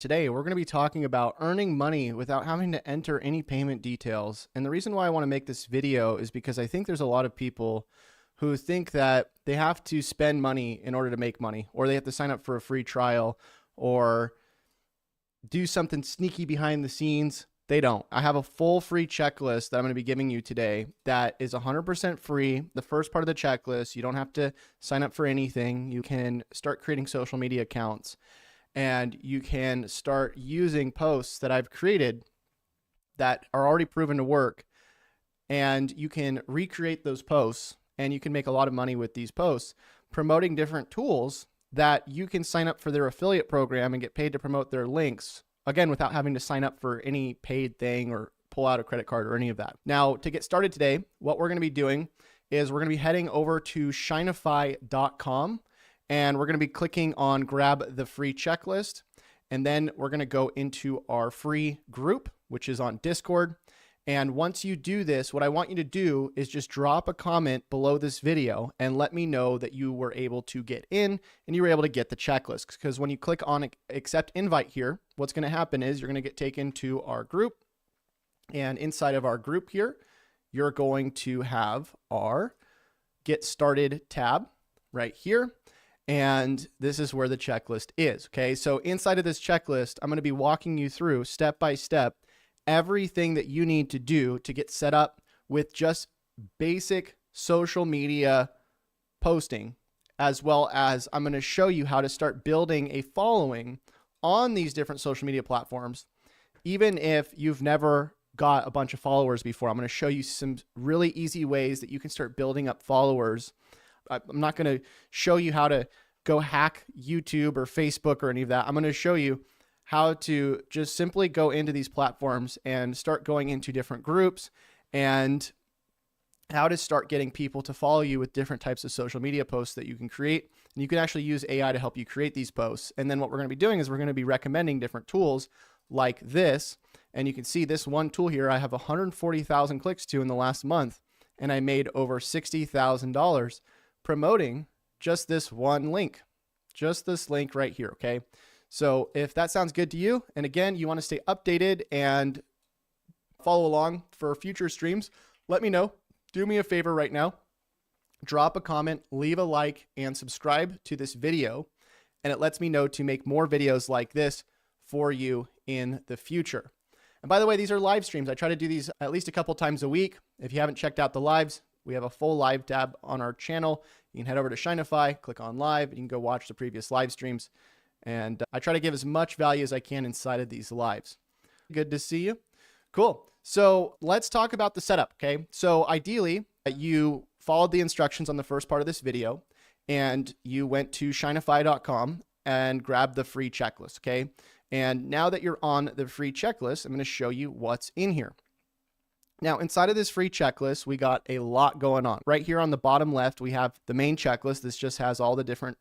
Today, we're going to be talking about earning money without having to enter any payment details. And the reason why I want to make this video is because I think there's a lot of people who think that they have to spend money in order to make money, or they have to sign up for a free trial or do something sneaky behind the scenes. They don't. I have a full free checklist that I'm going to be giving you today that is 100% free. The first part of the checklist, you don't have to sign up for anything. You can start creating social media accounts, and you can start using posts that I've created that are already proven to work. And you can recreate those posts, and you can make a lot of money with these posts promoting different tools that you can sign up for their affiliate program and get paid to promote their links, again, without having to sign up for any paid thing or pull out a credit card or any of that. Now, to get started today, what we're going to be doing is we're going to be heading over to Shinify.com. And we're going to be clicking on grab the free checklist. And then we're going to go into our free group, which is on Discord. And once you do this, what I want you to do is just drop a comment below this video and let me know that you were able to get in and you were able to get the checklist. Because when you click on accept invite here, what's going to happen is you're going to get taken to our group. And inside of our group here, you're going to have our get started tab right here. And this is where the checklist is, okay? So inside of this checklist, I'm going to be walking you through step by step everything that you need to do to get set up with just basic social media posting, as well as I'm going to show you how to start building a following on these different social media platforms. Even if you've never got a bunch of followers before, I'm going to show you some really easy ways that you can start building up followers. I'm not going to show you how to go hack YouTube or Facebook or any of that. I'm going to show you how to just simply go into these platforms and start going into different groups and how to start getting people to follow you with different types of social media posts that you can create. And you can actually use AI to help you create these posts. And then what we're going to be doing is we're going to be recommending different tools like this. And you can see this one tool here, I have 140,000 clicks to in the last month, and I made over $60,000 promoting just this one link, just this link right here. Okay. So if that sounds good to you, and again, you want to stay updated and follow along for future streams, let me know. Do me a favor right now, drop a comment, leave a like, and subscribe to this video. And it lets me know to make more videos like this for you in the future. And by the way, these are live streams. I try to do these at least a couple times a week. If you haven't checked out the lives, we have a full live tab on our channel. You can head over to Shinify, click on live, and you can go watch the previous live streams. And I try to give as much value as I can inside of these lives. Good to see you. Cool. So let's talk about the setup. Okay. So ideally, you followed the instructions on the first part of this video and you went to Shinify.com and grabbed the free checklist. Okay. And now that you're on the free checklist, I'm going to show you what's in here. Now, inside of this free checklist, we got a lot going on. Right here on the bottom left, we have the main checklist. This just has all the different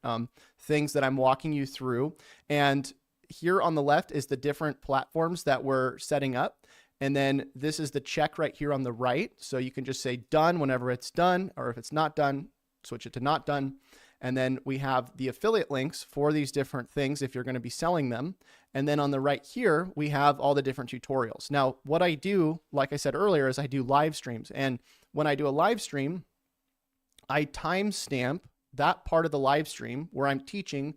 things that I'm walking you through. And here on the left is the different platforms that we're setting up. And then this is the check right here on the right. So you can just say done whenever it's done, or if it's not done, switch it to not done. And then we have the affiliate links for these different things if you're going to be selling them. And then on the right here, we have all the different tutorials. Now, what I do, like I said earlier, is I do live streams. And when I do a live stream, I timestamp that part of the live stream where I'm teaching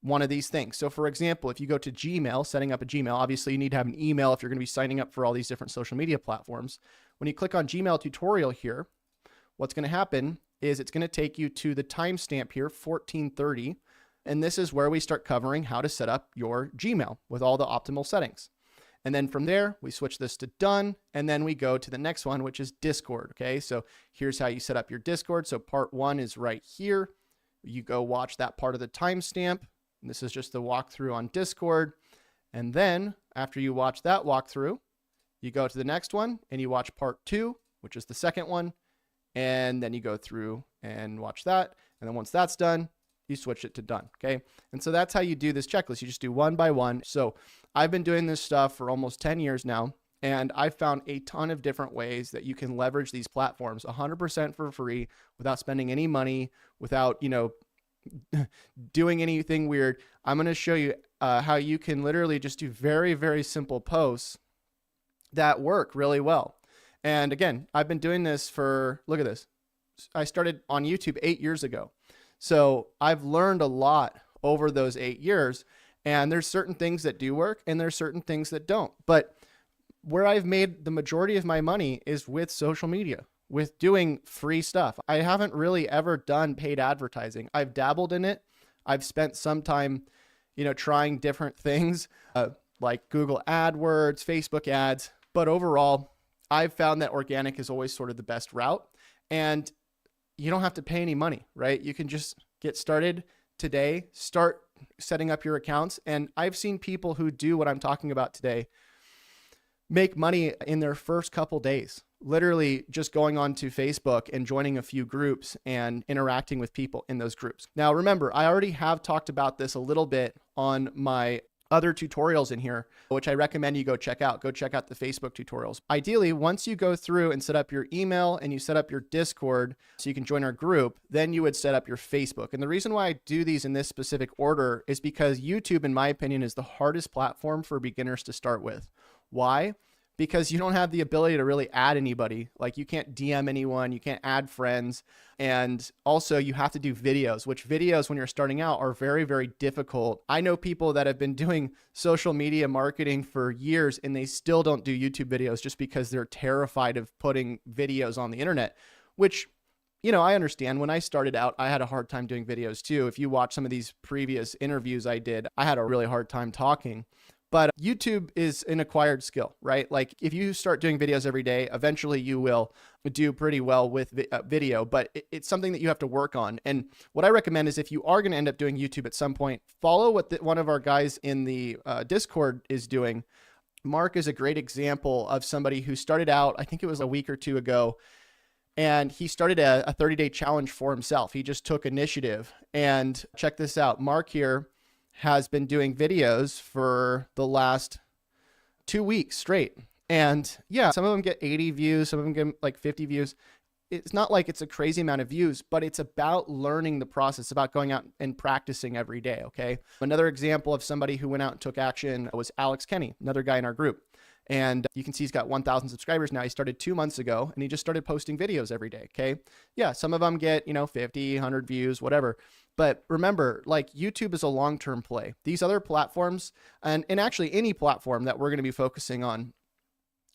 one of these things. So for example, if you go to Gmail, setting up a Gmail, obviously you need to have an email if you're going to be signing up for all these different social media platforms. When you click on Gmail tutorial here, what's going to happen is it's going to take you to the timestamp here, 1430. And this is where we start covering how to set up your Gmail with all the optimal settings. And then from there, we switch this to done. And then we go to the next one, which is Discord. Okay. So here's how you set up your Discord. So part 1 is right here. You go watch that part of the timestamp. This is just the walkthrough on Discord. And then after you watch that walkthrough, you go to the next one and you watch part 2, which is the second one. And then you go through and watch that. And then once that's done, you switch it to done. Okay. And so that's how you do this checklist. You just do one by one. So I've been doing this stuff for almost 10 years now. And I've found a ton of different ways that you can leverage these platforms 100% for free without spending any money, without, doing anything weird. I'm going to show you how you can literally just do very, very simple posts that work really well. And again, I've been doing this for, look at this. I started on YouTube 8 years ago. So I've learned a lot over those 8 years, and there's certain things that do work and there's certain things that don't. But where I've made the majority of my money is with social media, with doing free stuff. I haven't really ever done paid advertising. I've dabbled in it. I've spent some time, trying different things like Google AdWords, Facebook ads. But overall, I've found that organic is always sort of the best route. And you don't have to pay any money, right? You can just get started today, start setting up your accounts. And I've seen people who do what I'm talking about today make money in their first couple days, literally just going on to Facebook and joining a few groups and interacting with people in those groups. Now, remember, I already have talked about this a little bit on my other tutorials in here, which I recommend you go check out. Go check out the Facebook tutorials. Ideally, once you go through and set up your email and you set up your Discord so you can join our group, then you would set up your Facebook. And the reason why I do these in this specific order is because YouTube, in my opinion, is the hardest platform for beginners to start with. Why? Because you don't have the ability to really add anybody. Like, you can't DM anyone, you can't add friends. And also you have to do videos, which videos when you're starting out are very, very difficult. I know people that have been doing social media marketing for years and they still don't do YouTube videos just because they're terrified of putting videos on the internet, which, I understand. When I started out, I had a hard time doing videos too. If you watch some of these previous interviews I did, I had a really hard time talking. But YouTube is an acquired skill, right? Like, if you start doing videos every day, eventually you will do pretty well with video, but it's something that you have to work on. And what I recommend is, if you are going to end up doing YouTube at some point, follow what one of our guys in the Discord is doing. Mark is a great example of somebody who started out, I think it was a week or two ago, and he started a 30-day challenge for himself. He just took initiative. And check this out. Mark here has been doing videos for the last 2 weeks straight. And yeah, some of them get 80 views, some of them get like 50 views. It's not like it's a crazy amount of views, but it's about learning the process, about going out and practicing every day, okay? Another example of somebody who went out and took action was Alex Kenny, another guy in our group. And you can see he's got 1,000 subscribers now. He started 2 months ago and he just started posting videos every day, okay? Yeah, some of them get, 50, 100 views, whatever. But remember, like, YouTube is a long-term play. These other platforms, and actually any platform that we're going to be focusing on,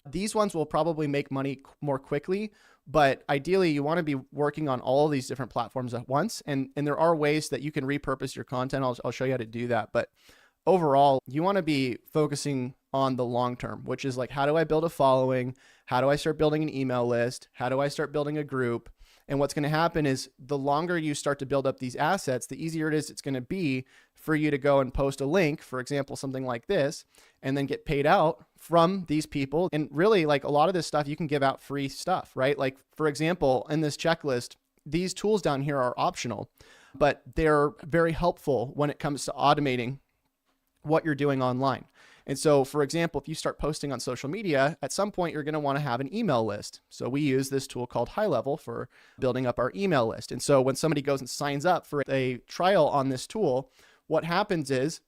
these ones will probably make money more quickly, but ideally you want to be working on all of these different platforms at once. And there are ways that you can repurpose your content. I'll show you how to do that. But overall, you want to be focusing on the long term, which is like, how do I build a following? How do I start building an email list? How do I start building a group? And what's going to happen is, the longer you start to build up these assets, the easier it's going to be for you to go and post a link, for example, something like this, and then get paid out from these people. And really, like, a lot of this stuff, you can give out free stuff, right? Like, for example, in this checklist, these tools down here are optional, but they're very helpful when it comes to automating what you're doing online. And so, for example, if you start posting on social media, at some point you're going to want to have an email list. So we use this tool called High Level for building up our email list. And so when somebody goes and signs up for a trial on this tool, what happens is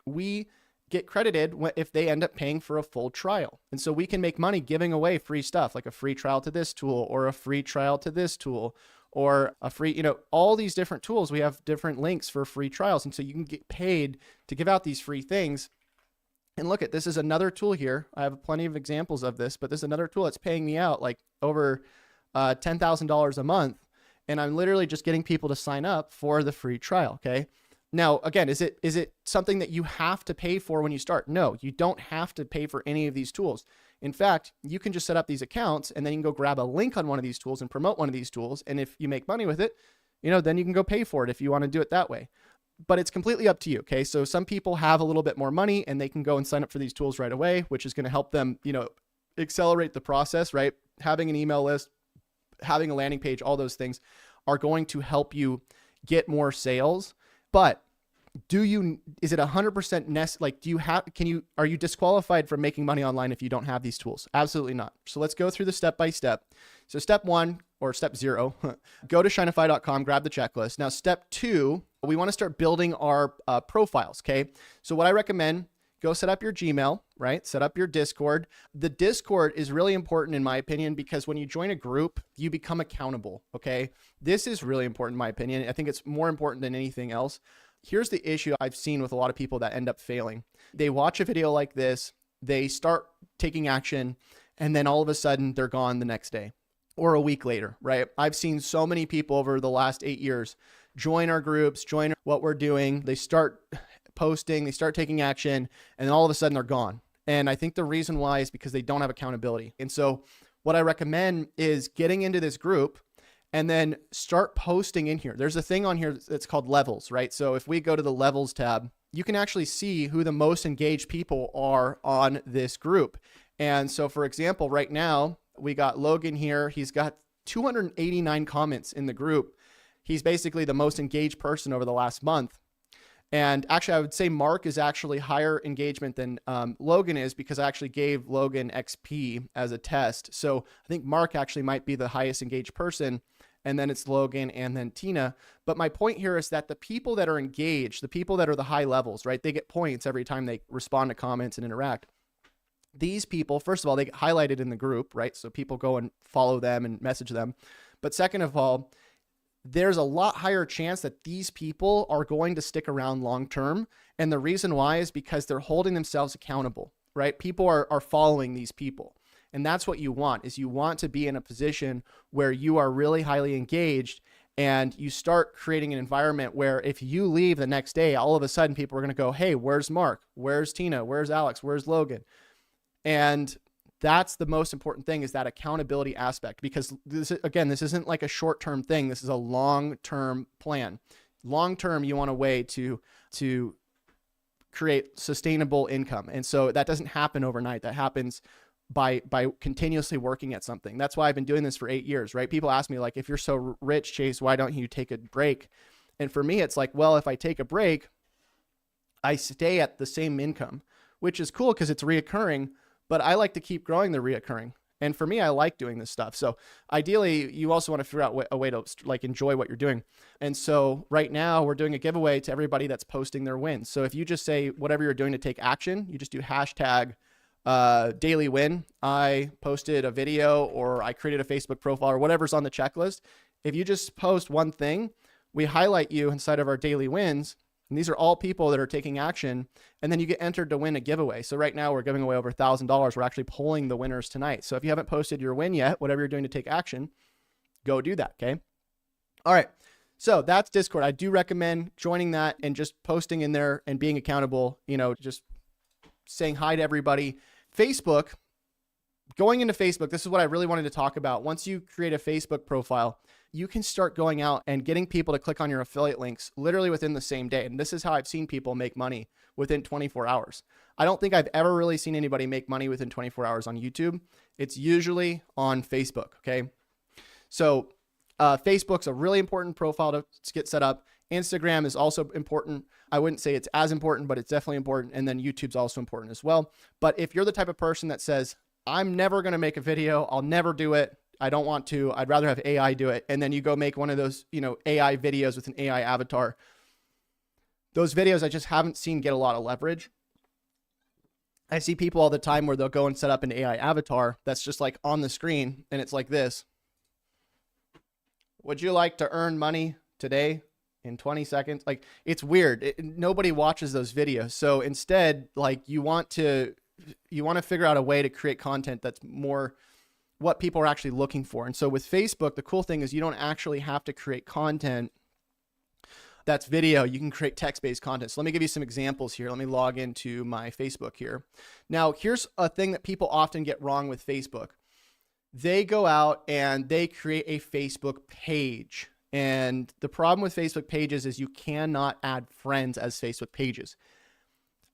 we get credited if they end up paying for a full trial. And so we can make money giving away free stuff, like a free trial to this tool or a free trial to this tool, or a free, all these different tools. We have different links for free trials. And so you can get paid to give out these free things. And look at, this is another tool here. I have plenty of examples of this, but this is another tool that's paying me out like over $10,000 a month. And I'm literally just getting people to sign up for the free trial. Okay. Now, again, is it something that you have to pay for when you start? No, you don't have to pay for any of these tools. In fact, you can just set up these accounts and then you can go grab a link on one of these tools and promote one of these tools. And if you make money with it, then you can go pay for it if you want to do it that way. But it's completely up to you. Okay. So some people have a little bit more money and they can go and sign up for these tools right away, which is going to help them, accelerate the process, right? Having an email list, having a landing page, all those things are going to help you get more sales. But is it 100% like, are you disqualified from making money online if you don't have these tools? Absolutely not. So let's go through the step by step. So step 1 or step 0, go to Shinify.com, grab the checklist. Now, step 2, we want to start building our profiles. Okay. So what I recommend, go set up your Gmail, right? Set up your Discord. The Discord is really important in my opinion, because when you join a group, you become accountable. Okay. This is really important in my opinion. I think it's more important than anything else. Here's the issue I've seen with a lot of people that end up failing. They watch a video like this, they start taking action, and then all of a sudden they're gone the next day or a week later, right? I've seen so many people over the last 8 years join our groups, join what we're doing. They start posting, they start taking action, and then all of a sudden they're gone. And I think the reason why is because they don't have accountability. And so what I recommend is getting into this group and then start posting in here. There's a thing on here that's called levels, right? So if we go to the levels tab, you can actually see who the most engaged people are on this group. And so for example, right now we got Logan here. He's got 289 comments in the group. He's basically the most engaged person over the last month. And actually, I would say Mark is actually higher engagement than Logan is, because I actually gave Logan XP as a test. So I think Mark actually might be the highest engaged person. And then it's Logan and then Tina. But my point here is that the people that are engaged, the people that are the high levels, right? They get points every time they respond to comments and interact. These people, first of all, they get highlighted in the group, right? So people go and follow them and message them. But second of all, there's a lot higher chance that these people are going to stick around long-term. And the reason why is because they're holding themselves accountable, right? People are following these people. And that's what you want, is you want to be in a position where you are really highly engaged, and you start creating an environment where if you leave the next day, all of a sudden people are going to go, hey, where's Mark? Where's Tina? Where's Alex? Where's Logan? And that's the most important thing, is that accountability aspect, because this isn't like a short-term thing. This is a long-term plan. Long-term, you want a way to create sustainable income. And so that doesn't happen overnight. That happens by continuously working at something. That's why I've been doing this for 8 years, right? People ask me like, if you're so rich, Chase, why don't you take a break? And for me, it's like, well, if I take a break, I stay at the same income, which is cool because it's reoccurring, but I like to keep growing the reoccurring. And for me, I like doing this stuff. So ideally, you also want to figure out a way to like enjoy what you're doing. And so right now we're doing a giveaway to everybody that's posting their wins. So if you just say whatever you're doing to take action, you just do hashtag daily win. I posted a video, or I created a Facebook profile, or whatever's on the checklist. If you just post one thing, we highlight you inside of our daily wins. And these are all people that are taking action, and then you get entered to win a giveaway. So right now we're giving away over $1,000. We're actually pulling the winners tonight. So if you haven't posted your win yet, whatever you're doing to take action, go do that. Okay. All right. So that's Discord. I do recommend joining that and just posting in there and being accountable, just saying hi to everybody. Facebook, going into Facebook, this is what I really wanted to talk about. Once you create a Facebook profile, you can start going out and getting people to click on your affiliate links literally within the same day. And this is how I've seen people make money within 24 hours. I don't think I've ever really seen anybody make money within 24 hours on YouTube. It's usually on Facebook. Okay. So Facebook's a really important profile to get set up. Instagram is also important. I wouldn't say it's as important, but it's definitely important. And then YouTube's also important as well. But if you're the type of person that says, I'm never going to make a video, I'll never do it, I don't want to, I'd rather have AI do it, and then you go make one of those, AI videos with an AI avatar. Those videos I just haven't seen get a lot of leverage. I see people all the time where they'll go and set up an AI avatar that's just like on the screen, and it's like this. Would you like to earn money today in 20 seconds? Like, it's weird. Nobody watches those videos. So instead, like, you want to figure out a way to create content that's more what people are actually looking for. And so with Facebook, the cool thing is you don't actually have to create content that's video. You can create text-based content. So let me give you some examples here. Let me log into my Facebook here. Now, here's a thing that people often get wrong with Facebook. They go out and they create a Facebook page. And the problem with Facebook pages is you cannot add friends as Facebook pages.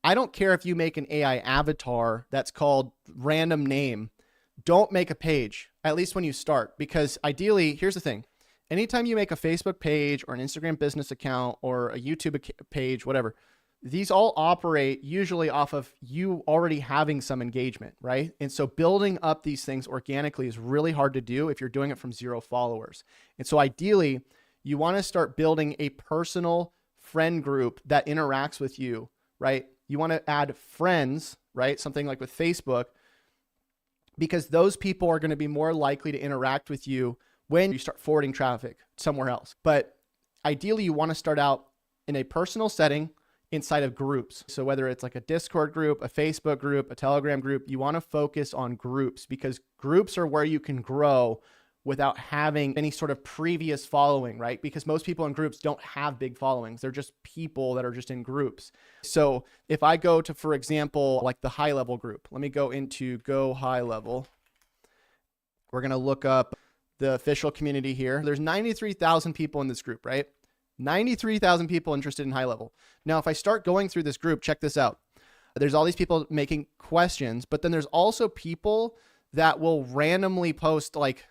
I don't care if you make an AI avatar that's called random name. Don't make a page, at least when you start, because ideally, here's the thing. Anytime you make a Facebook page or an Instagram business account or a YouTube page, whatever, these all operate usually off of you already having some engagement, right? And so building up these things organically is really hard to do if you're doing it from 0 followers. And so ideally, you want to start building a personal friend group that interacts with you, right? You want to add friends, right? Something like with Facebook, because those people are going to be more likely to interact with you when you start forwarding traffic somewhere else. But ideally, you want to start out in a personal setting inside of groups. So whether it's like a Discord group, a Facebook group, a Telegram group, you want to focus on groups, because groups are where you can grow without having any sort of previous following, right? Because most people in groups don't have big followings. They're just people that are just in groups. So if I go to, for example, like the high level group, let me go into Go High Level. We're going to look up the official community here. There's 93,000 people in this group, right? 93,000 people interested in high level. Now, if I start going through this group, check this out. There's all these people making questions, but then there's also people that will randomly post like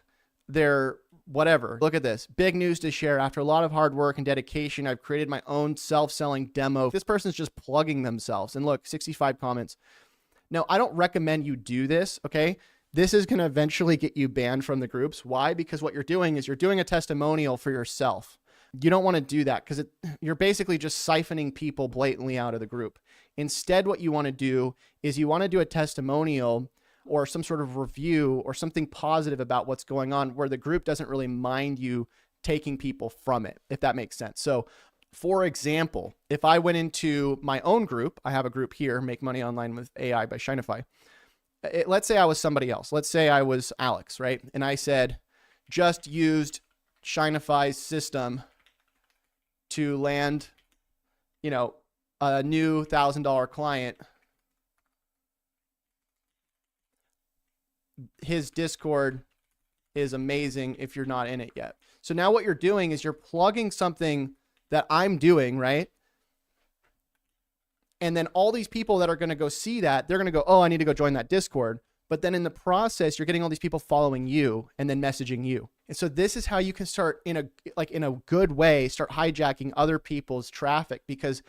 their whatever. Look at this. Big news to share. After a lot of hard work and dedication, I've created my own self-selling demo. This person's just plugging themselves. And look, 65 comments. Now, I don't recommend you do this, okay? This is going to eventually get you banned from the groups. Why? Because what you're doing is you're doing a testimonial for yourself. You don't want to do that because you're basically just siphoning people blatantly out of the group. Instead, what you want to do is you want to do a testimonial or some sort of review or something positive about what's going on where the group doesn't really mind you taking people from it, if that makes sense. So for example, if I went into my own group, I have a group here, Make Money Online with AI by Shinify. Let's say I was somebody else. Let's say I was Alex, right? And I said, just used Shinify's system to land, you know, a new $1,000 client. His Discord is amazing if you're not in it yet. So now what you're doing is you're plugging something that I'm doing, right? And then all these people that are going to go see that, they're going to go, oh, I need to go join that Discord. But then in the process, you're getting all these people following you and then messaging you. And so this is how you can start in a good way, start hijacking other people's traffic, because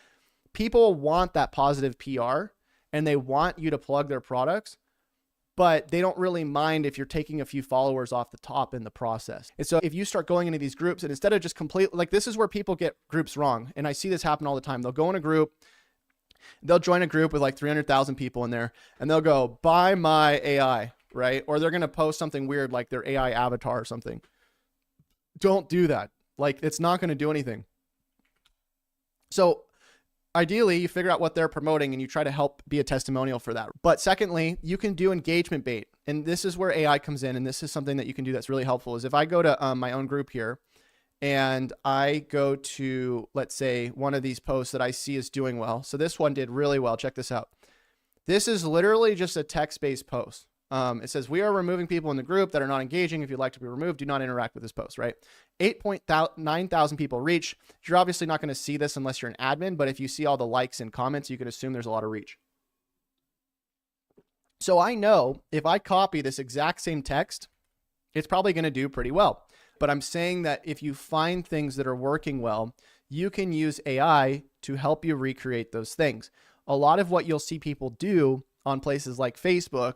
people want that positive PR and they want you to plug their products, but they don't really mind if you're taking a few followers off the top in the process. And so if you start going into these groups and instead of just completely, like this is where people get groups wrong. And I see this happen all the time. They'll go in a group, they'll join a group with like 300,000 people in there and they'll go, buy my AI, right? Or they're going to post something weird like their AI avatar or something. Don't do that. Like it's not going to do anything. So ideally, you figure out what they're promoting and you try to help be a testimonial for that. But secondly, you can do engagement bait. And this is where AI comes in. And this is something that you can do that's really helpful is if I go to my own group here and I go to, let's say, one of these posts that I see is doing well. So this one did really well. Check this out. This is literally just a text-based post. It says, we are removing people in the group that are not engaging. If you'd like to be removed, do not interact with this post, right? 8,900 people reach. You're obviously not going to see this unless you're an admin, but if you see all the likes and comments, you can assume there's a lot of reach. So I know if I copy this exact same text, it's probably going to do pretty well. But I'm saying that if you find things that are working well, you can use AI to help you recreate those things. A lot of what you'll see people do on places like Facebook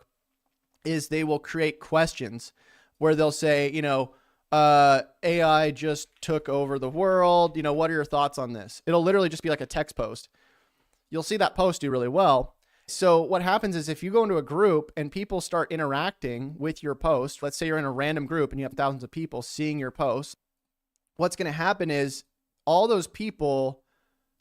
is they will create questions where they'll say, you know, AI just took over the world. You know, what are your thoughts on this? It'll literally just be like a text post. You'll see that post do really well. So what happens is if you go into a group and people start interacting with your post, let's say you're in a random group and you have thousands of people seeing your post, what's going to happen is all those people,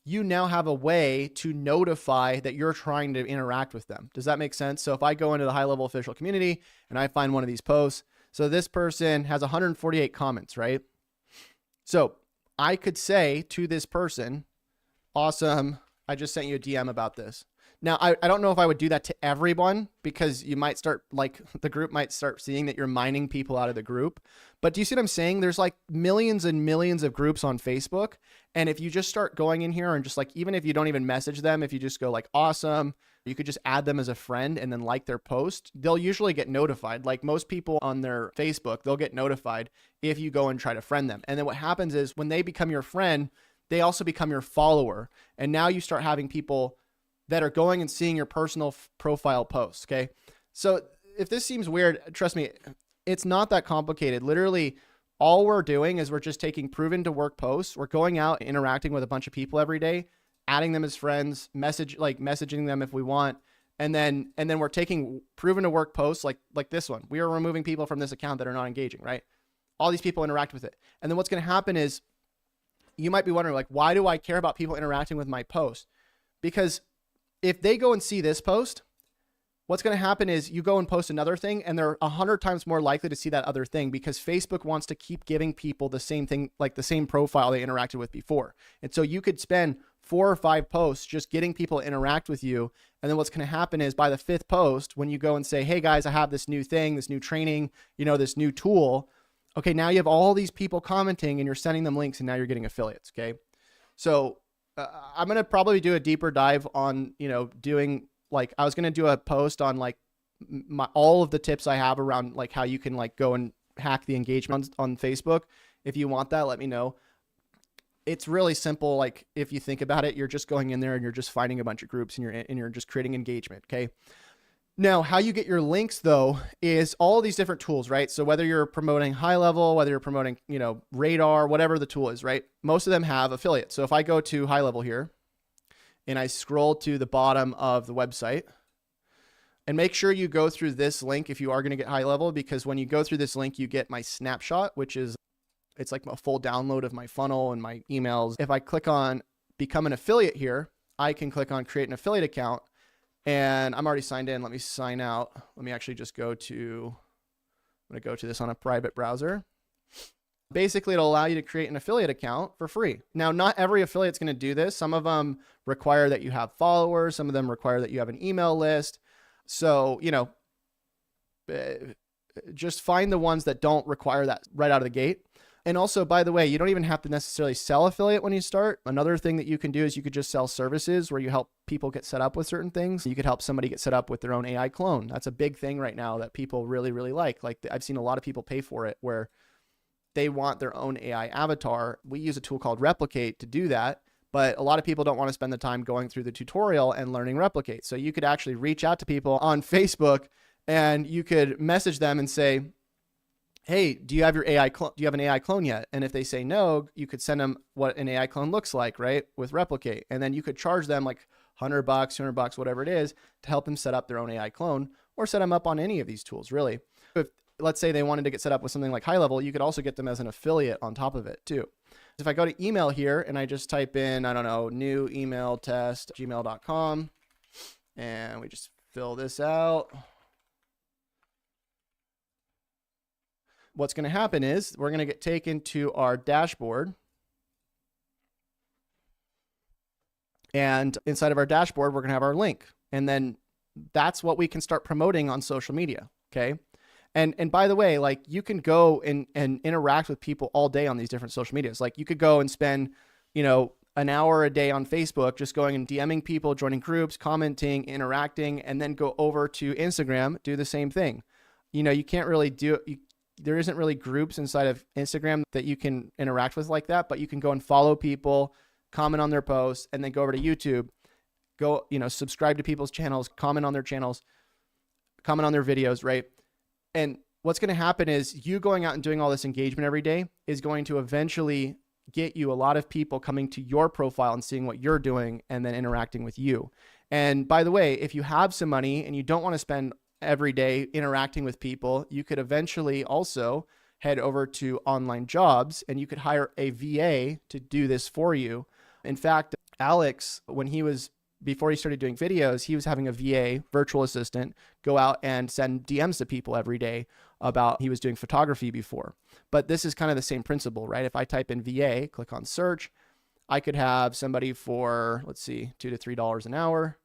you now have a way to notify that you're trying to interact with them. Does that make sense? So if I go into the high level official community and I find one of these posts, so this person has 148 comments, right? So I could say to this person, awesome, I just sent you a DM about this. Now, I don't know if I would do that to everyone because you might start, like the group might start seeing that you're mining people out of the group. But do you see what I'm saying? There's like millions and millions of groups on Facebook. And if you just start going in here and just like, even if you don't even message them, if you just go like, awesome, You could just add them as a friend and then like their post. They'll usually get notified. Like most people on their Facebook, they'll get notified if you go and try to friend them. And then what happens is when they become your friend, they also become your follower. And now you start having people that are going and seeing your personal profile posts. Okay. So if this seems weird, trust me, it's not that complicated. Literally, all we're doing is we're just taking proven to work posts. We're going out and interacting with a bunch of people every day, adding them as friends, messaging them if we want. And then we're taking proven to work posts like this one. We are removing people from this account that are not engaging, right? All these people interact with it. And then what's going to happen is you might be wondering, like, why do I care about people interacting with my post? Because if they go and see this post, what's going to happen is you go and post another thing and they're 100 times more likely to see that other thing because Facebook wants to keep giving people the same thing, like the same profile they interacted with before. And so you could spend 4 or 5 posts just getting people to interact with you. And then what's going to happen is by the 5th post, when you go and say, hey guys, I have this new thing, this new training, this new tool. Okay, now you have all these people commenting and you're sending them links and now you're getting affiliates. Okay. So I'm going to probably do a deeper dive on, doing, like, I was going to do a post on like all of the tips I have around like how you can like go and hack the engagement on Facebook. If you want that, let me know. It's really simple. Like if you think about it, you're just going in there and you're just finding a bunch of groups and you're just creating engagement. Okay. Now, how you get your links though is all of these different tools, right? So whether you're promoting High Level, whether you're promoting, Radar, whatever the tool is, right? Most of them have affiliates. So if I go to High Level here, and I scroll to the bottom of the website, and make sure you go through this link if you are going to get High Level, because when you go through this link, you get my snapshot, which is, it's like a full download of my funnel and my emails. If I click on become an affiliate here, I can click on create an affiliate account, and I'm already signed in. Let me sign out. Let me actually just I'm going to go to this on a private browser. Basically, it'll allow you to create an affiliate account for free. Now, not every affiliate's going to do this. Some of them require that you have followers. Some of them require that you have an email list. So, just find the ones that don't require that right out of the gate. And also, by the way, you don't even have to necessarily sell affiliate when you start. Another thing that you can do is you could just sell services where you help people get set up with certain things. You could help somebody get set up with their own AI clone. That's a big thing right now that people really, really like. Like I've seen a lot of people pay for it where they want their own AI avatar. We use a tool called Replicate to do that, but a lot of people don't want to spend the time going through the tutorial and learning Replicate. So you could actually reach out to people on Facebook and you could message them and say, hey, do you have your AI clone? Do you have an AI clone yet? And if they say no, you could send them what an AI clone looks like, right? With Replicate. And then you could charge them like $100, $200, whatever it is, to help them set up their own AI clone or set them up on any of these tools, really. If let's say they wanted to get set up with something like High Level, you could also get them as an affiliate on top of it too. If I go to email here and I just type in, I don't know, new email test, gmail.com, and we just fill this out. What's going to happen is we're going to get taken to our dashboard. And inside of our dashboard, we're going to have our link. And then that's what we can start promoting on social media. Okay. And by the way, like you can go and interact with people all day on these different social medias. Like you could go and spend, an hour a day on Facebook, just going and DMing people, joining groups, commenting, interacting, and then go over to Instagram, do the same thing. You can't really there isn't really groups inside of Instagram that you can interact with like that, but you can go and follow people, comment on their posts, and then go over to YouTube, subscribe to people's channels, comment on their channels, comment on their videos, right? And what's going to happen is you going out and doing all this engagement every day is going to eventually get you a lot of people coming to your profile and seeing what you're doing and then interacting with you. And by the way, if you have some money and you don't want to spend every day interacting with people, you could eventually also head over to Online Jobs and you could hire a VA to do this for you. In fact, Alex, before he started doing videos, he was having a VA, virtual assistant, go out and send DMs to people every day about he was doing photography before. But this is kind of the same principle, right? If I type in VA, click on search, I could have somebody for, let's see, $2 to $3 an hour.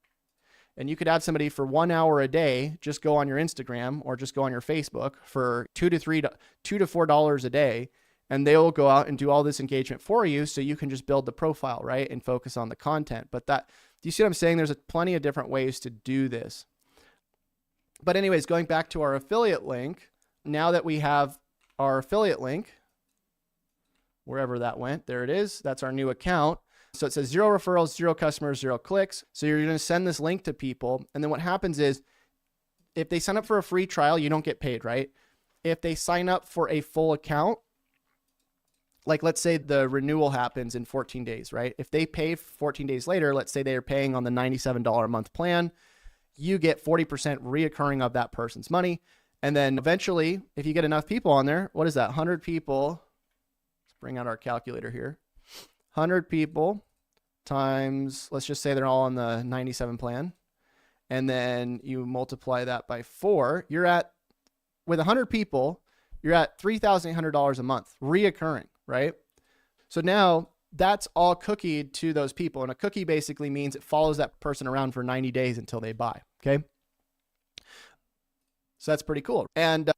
And you could have somebody for 1 hour a day, just go on your Instagram or just go on your Facebook for $2 to $4 a day. And they'll go out and do all this engagement for you so you can just build the profile, right? And focus on the content. But Do you see what I'm saying? There's plenty of different ways to do this. But anyways, going back to our affiliate link, now that we have our affiliate link, wherever that went, there it is. That's our new account. So it says 0 referrals, 0 customers, 0 clicks. So you're going to send this link to people. And then what happens is if they sign up for a free trial, you don't get paid, right? If they sign up for a full account, like let's say the renewal happens in 14 days, right? If they pay 14 days later, let's say they're paying on the $97 a month plan, you get 40% reoccurring of that person's money. And then eventually, if you get enough people on there, what is that? 100 people. Let's bring out our calculator here. 100 people times, let's just say they're all on the 97 plan. And then you multiply that by 4. You're at, with 100 people, you're at $3,800 a month reoccurring, right? So now that's all cookied to those people. And a cookie basically means it follows that person around for 90 days until they buy. Okay. So that's pretty cool. And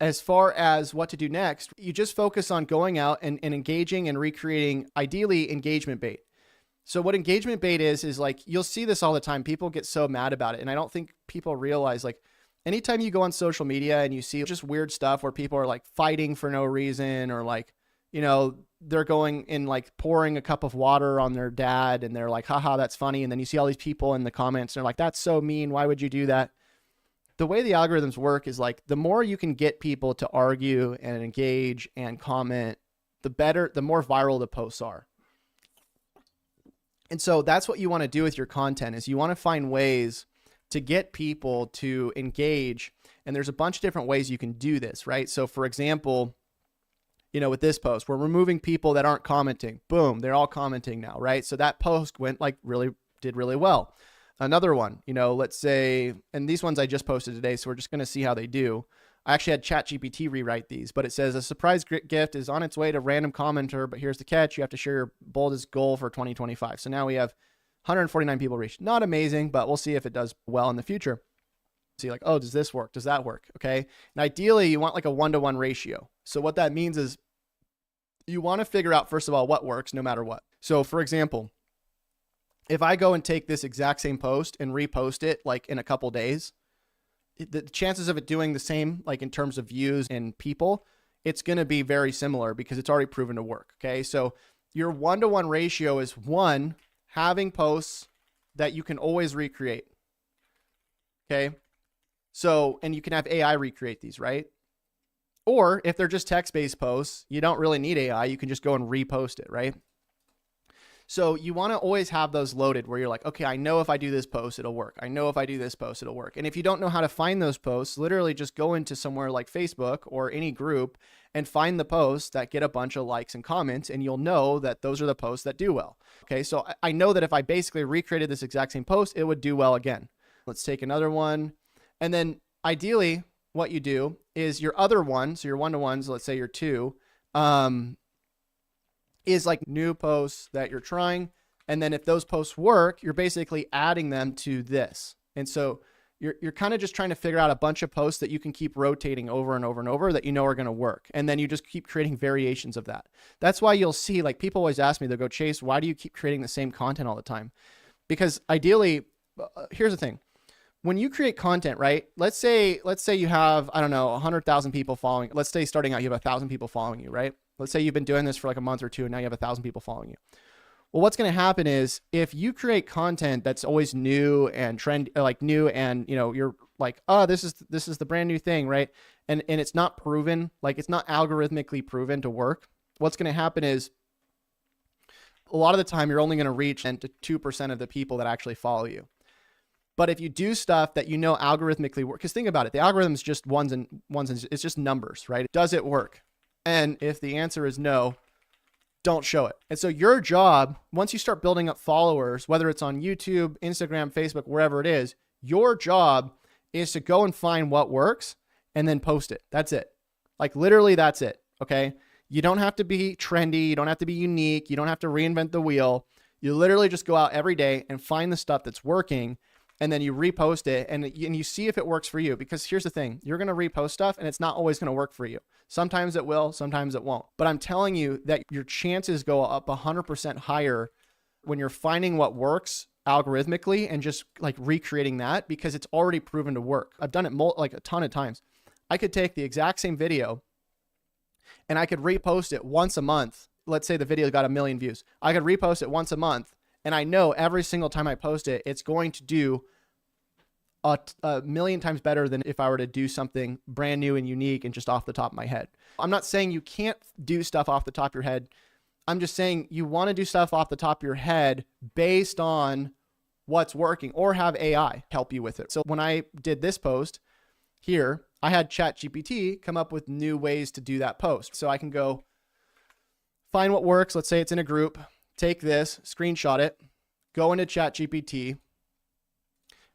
as far as what to do next, you just focus on going out and engaging and recreating, ideally, engagement bait. So what engagement bait is like, you'll see this all the time. People get so mad about it. And I don't think people realize, like, anytime you go on social media and you see just weird stuff where people are like fighting for no reason, or like, you know, they're going and like pouring a cup of water on their dad and they're like, haha, that's funny. And then you see all these people in the comments and they're like, that's so mean. Why would you do that? The way the algorithms work is like, the more you can get people to argue and engage and comment, the better, the more viral the posts are. And so that's what you want to do with your content, is you want to find ways to get people to engage. And there's a bunch of different ways you can do this, right? So for example, you know, with this post, we're removing people that aren't commenting. Boom, they're all commenting now, right? So that post went like did really well. Another one, you know, let's say, and these ones I just posted today, so we're just going to see how they do. I actually had ChatGPT rewrite these, but it says a surprise gift is on its way to random commenter, but here's the catch. You have to share your boldest goal for 2025. So now we have 149 people reached. Not amazing, but we'll see if it does well in the future. See, like, oh, does this work? Does that work? Okay. And ideally you want like a 1-to-1 ratio. So what that means is you want to figure out, first of all, what works no matter what. So for example, if I go and take this exact same post and repost it like in a couple days, the chances of it doing the same, like in terms of views and people, it's going to be very similar because it's already proven to work. Okay. So your 1-to-1 ratio is 1, having posts that you can always recreate. Okay. So, and you can have AI recreate these, right? Or if they're just text-based posts, you don't really need AI. You can just go and repost it, right? So you want to always have those loaded where you're like, okay, I know if I do this post, it'll work. I know if I do this post, it'll work. And if you don't know how to find those posts, literally just go into somewhere like Facebook or any group and find the posts that get a bunch of likes and comments, and you'll know that those are the posts that do well. Okay, so I know that if I basically recreated this exact same post, it would do well again. Let's take another one. And then ideally what you do is your other one, so your 1-to-1s, let's say your 2, is like new posts that you're trying. And then if those posts work, you're basically adding them to this. And so you're kind of just trying to figure out a bunch of posts that you can keep rotating over and over and over that you know are going to work. And then you just keep creating variations of that. That's why you'll see, like, people always ask me, they'll go, Chase, why do you keep creating the same content all the time? Because ideally, here's the thing. When you create content, right? Let's say you have, I don't know, 100,000 people following. Let's say starting out, you have 1,000 people following you, right? Let's say you've been doing this for like a month or two and now you have 1,000 people following you. Well, what's going to happen is if you create content that's always new and trend, like new, and you know, you're like, oh, this is the brand new thing, right? And it's not proven, like it's not algorithmically proven to work. What's going to happen is a lot of the time you're only going to reach 10 to 2% of the people that actually follow you. But if you do stuff that you know algorithmically work, because think about it, the algorithm is just ones and it's just numbers, right? Does it work? And if the answer is no, don't show it. And so your job, once you start building up followers, whether it's on YouTube, Instagram, Facebook, wherever it is, your job is to go and find what works and then post it. That's it. Like literally that's it. Okay. You don't have to be trendy. You don't have to be unique. You don't have to reinvent the wheel. You literally just go out every day and find the stuff that's working. And then you repost it and you see if it works for you. Because here's the thing, you're going to repost stuff and it's not always going to work for you. Sometimes it will, sometimes it won't. But I'm telling you that your chances go up 100% higher when you're finding what works algorithmically and just like recreating that because it's already proven to work. I've done it like a ton of times. I could take the exact same video and I could repost it once a month. Let's say the video got 1 million views. I could repost it once a month. And I know every single time I post it, it's going to do a million times better than if I were to do something brand new and unique and just off the top of my head. I'm not saying you can't do stuff off the top of your head. I'm just saying you want to do stuff off the top of your head based on what's working, or have AI help you with it. So when I did this post here, I had ChatGPT come up with new ways to do that post. So I can go find what works. Let's say it's in a group, take this, screenshot it, go into ChatGPT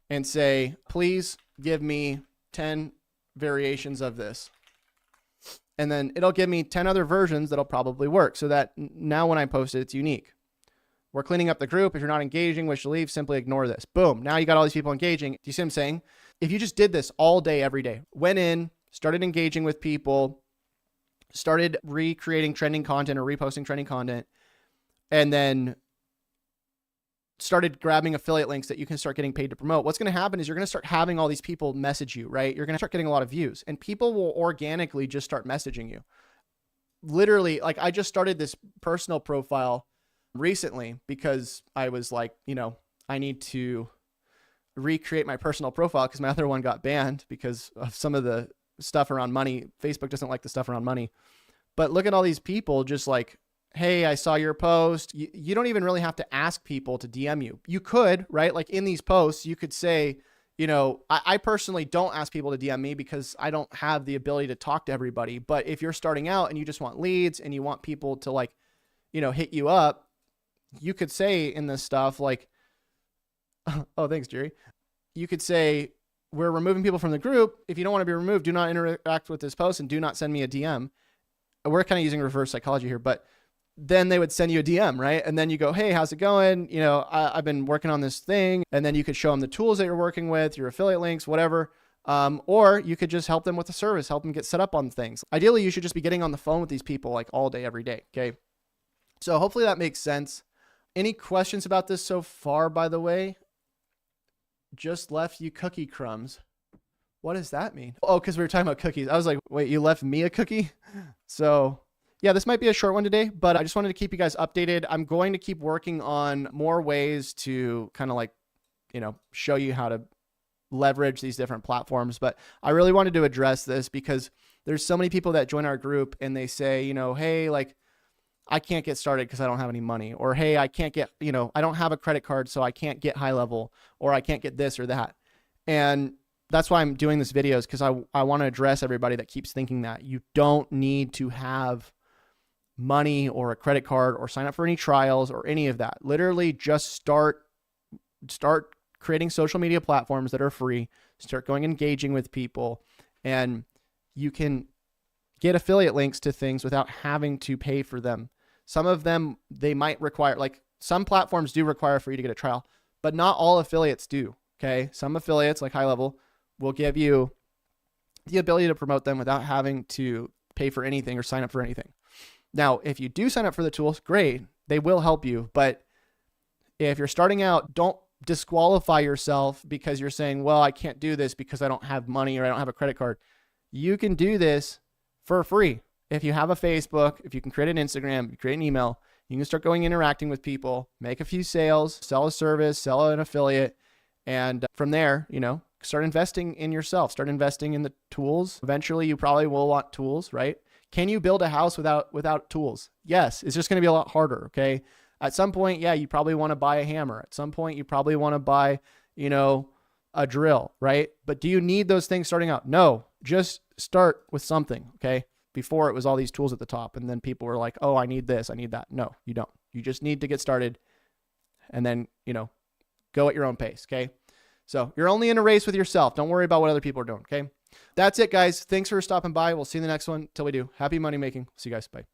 and say, please give me 10 variations of this. And then it'll give me 10 other versions that'll probably work, so that now when I post it, it's unique. We're cleaning up the group. If you're not engaging, wish to leave, simply ignore this. Boom. Now you got all these people engaging. Do you see what I'm saying? If you just did this all day, every day, went in, started engaging with people, started recreating trending content or reposting trending content, and then started grabbing affiliate links that you can start getting paid to promote, what's going to happen is you're going to start having all these people message you, right? You're going to start getting a lot of views, and people will organically just start messaging you. Literally, like I just started this personal profile recently because I was like, you know, I need to recreate my personal profile because my other one got banned because of some of the stuff around money. Facebook doesn't like the stuff around money. But look at all these people just like, hey, I saw your post. You don't even really have to ask people to DM you. You could, right? Like in these posts, you could say, you know, I personally don't ask people to DM me because I don't have the ability to talk to everybody. But if you're starting out and you just want leads and you want people to like, you know, hit you up, you could say in this stuff like, oh, thanks, Jerry. You could say, we're removing people from the group. If you don't want to be removed, do not interact with this post and do not send me a DM. We're kind of using reverse psychology here, but then they would send you a DM, right? And then you go, hey, how's it going? You know, I've been working on this thing. And then you could show them the tools that you're working with, your affiliate links, whatever. Or you could just help them with the service, help them get set up on things. Ideally, you should just be getting on the phone with these people like all day, every day. Okay. So hopefully that makes sense. Any questions about this so far, by the way? Just left you cookie crumbs. What does that mean? Oh, because we were talking about cookies. I was like, wait, you left me a cookie? So yeah, this might be a short one today, but I just wanted to keep you guys updated. I'm going to keep working on more ways to kind of like, you know, show you how to leverage these different platforms. But I really wanted to address this because there's so many people that join our group and they say, you know, hey, like I can't get started because I don't have any money, or, hey, I can't get, you know, I don't have a credit card, so I can't get high level, or I can't get this or that. And that's why I'm doing this video, is because I want to address everybody that keeps thinking that you don't need to have money or a credit card or sign up for any trials or any of that. Literally just start creating social media platforms that are free, start going engaging with people, and you can get affiliate links to things without having to pay for them. Some of them, they might require, like some platforms do require for you to get a trial, but not all affiliates do. Okay. Some affiliates like High Level will give you the ability to promote them without having to pay for anything or sign up for anything. Now, if you do sign up for the tools, great, they will help you. But if you're starting out, don't disqualify yourself because you're saying, well, I can't do this because I don't have money or I don't have a credit card. You can do this for free. If you have a Facebook, if you can create an Instagram, you create an email, you can start going interacting with people, make a few sales, sell a service, sell an affiliate. And from there, you know, start investing in yourself, start investing in the tools. Eventually you probably will want tools, right? Can you build a house without tools? Yes, it's just going to be a lot harder. Okay. At some point, yeah, you probably want to buy a hammer. At some point, you probably want to buy, you know, a drill, right? But do you need those things starting out? No, just start with something. Okay. Before it was all these tools at the top, and then people were like, oh, I need this, I need that. No, you don't. You just need to get started and then, you know, go at your own pace. Okay. So you're only in a race with yourself. Don't worry about what other people are doing. Okay. That's it, guys. Thanks for stopping by. We'll see you in the next one. Till we do. Happy money making. See you guys. Bye.